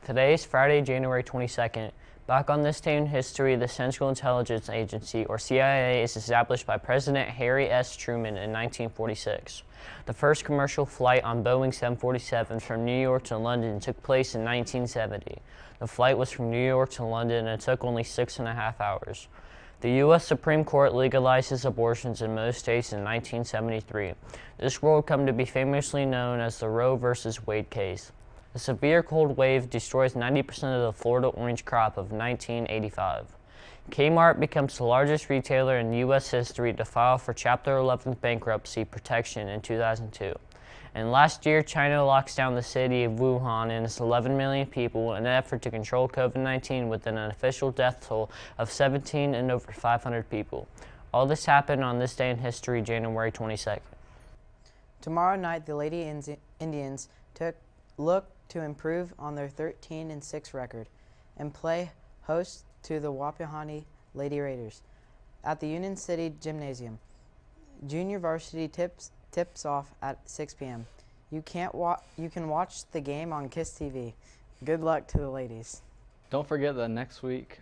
Today is Friday, January 22nd. Back on this day in history, the Central Intelligence Agency, or CIA, is established by President Harry S. Truman in 1946. The first commercial flight on Boeing 747 from New York to London took place in 1970. The flight was from New York to London and took only 6.5 hours. The U.S. Supreme Court legalizes abortions in most states in 1973. This rule would come to be famously known as the Roe v. Wade case. A severe cold wave destroys 90% of the Florida orange crop of 1985. Kmart becomes the largest retailer in U.S. history to file for Chapter 11 bankruptcy protection in 2002. And last year, China locks down the city of Wuhan and its 11 million people in an effort to control COVID-19 with an official death toll of 17 and over 500 people. All this happened on this day in history, January 22nd. Tomorrow night, the Lady Indians look to improve on their 13-6 record and play host to the Wapahani Lady Raiders at the Union City Gymnasium. Junior varsity tips off at 6 p.m. You can watch the game on KISS TV. Good luck to the ladies. Don't forget that next week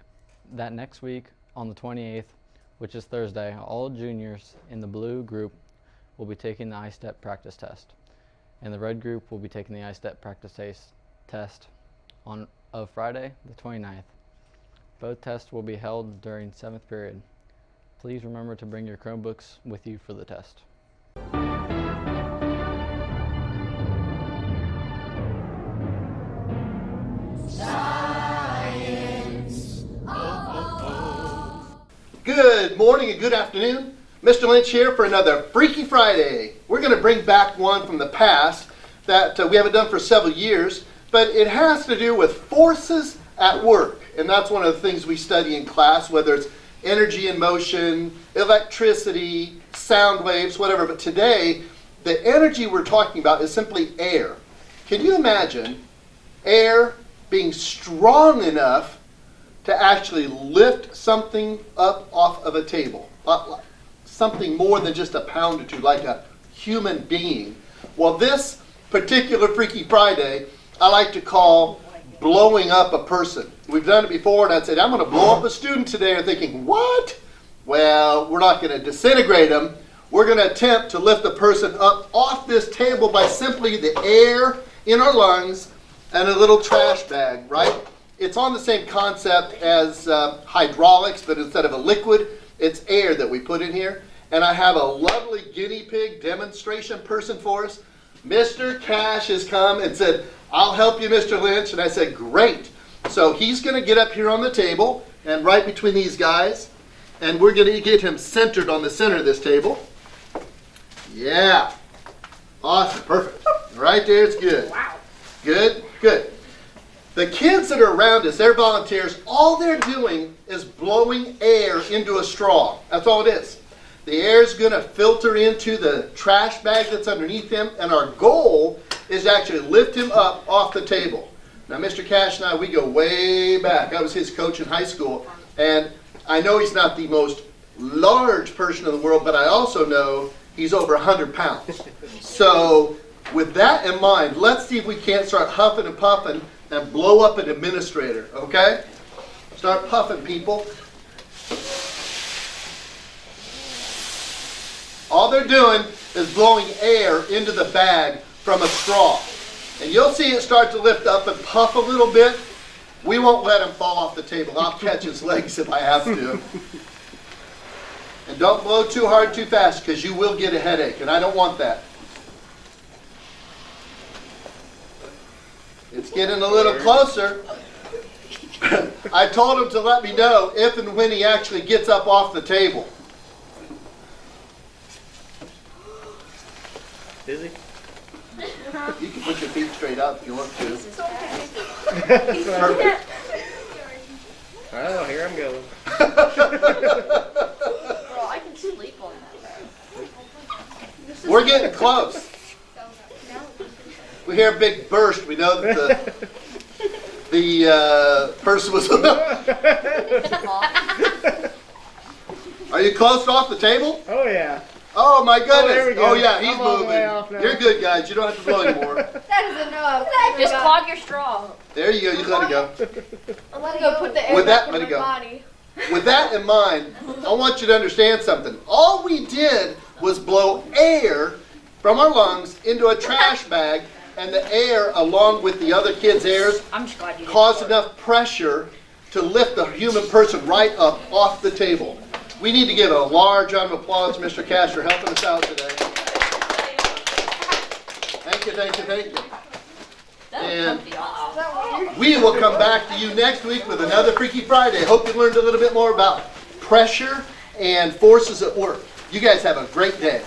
on the 28th, which is Thursday, all juniors in the blue group will be taking the I-STEP practice test, and the red group will be taking the I-STEP practice test of Friday the 29th. Both tests will be held during 7th period. Please remember to bring your Chromebooks with you for the test. Good morning and good afternoon. Mr. Lynch here for another Freaky Friday. We're going to bring back one from the past that we haven't done for several years, but it has to do with forces at work. And that's one of the things we study in class, whether it's energy in motion, electricity, sound waves, whatever. But today, the energy we're talking about is simply air. Can you imagine air being strong enough to actually lift something up off of a table? Something more than just a pound or two, like a human being. Well, this particular Freaky Friday, I like to call blowing up a person. We've done it before, and I said, I'm going to blow up a student today. They're thinking, what? Well, we're not going to disintegrate them. We're going to attempt to lift the person up off this table by simply the air in our lungs and a little trash bag, right? It's on the same concept as hydraulics, but instead of a liquid, it's air that we put in here. And I have a lovely guinea pig demonstration person for us. Mr. Cash has come and said, I'll help you, Mr. Lynch. And I said, great. So he's going to get up here on the table and right between these guys. And we're going to get him centered on the center of this table. Yeah. Awesome. Perfect. Right there. It's good. Wow. Good. Good. The kids that are around us, they're volunteers. All they're doing is blowing air into a straw. That's all it is. The air is going to filter into the trash bag that's underneath him, and our goal is to actually lift him up off the table. Now, Mr. Cash and I, we go way back. I was his coach in high school, and I know he's not the most large person in the world, but I also know he's over 100 pounds. So with that in mind, let's see if we can't start huffing and puffing and blow up an administrator, okay? Start puffing, people. All they're doing is blowing air into the bag from a straw. And you'll see it start to lift up and puff a little bit. We won't let him fall off the table. I'll catch his legs if I have to. And don't blow too hard, too fast, because you will get a headache, and I don't want that. It's getting a little closer. I told him to let me know if and when he actually gets up off the table. Is he? You can put your feet straight up if you want to. Perfect. Oh, here I'm going. Well, I can sleep on that. We're getting close. We hear a big burst. We know that the person was. Are you close off the table? Oh yeah. Oh my goodness. there we go. Oh yeah, he's I'm all the way moving. off now. You're good, guys. You don't have to blow anymore. That is enough. Just clog your straw. There you go. You let it go. I'm gonna go put the air With back that, in let my it go. body. With that in mind, I want you to understand something. All we did was blow air from our lungs into a trash bag, and the air, along with the other kids' airs, I'm just glad you didn't caused fart. enough pressure to lift the human person right up off the table. We need to give a large round of applause to Mr. K.I.S. for helping us out today. Thank you, thank you, thank you. And we will come back to you next week with another Freaky Friday. Hope you learned a little bit more about pressure and forces at work. You guys have a great day.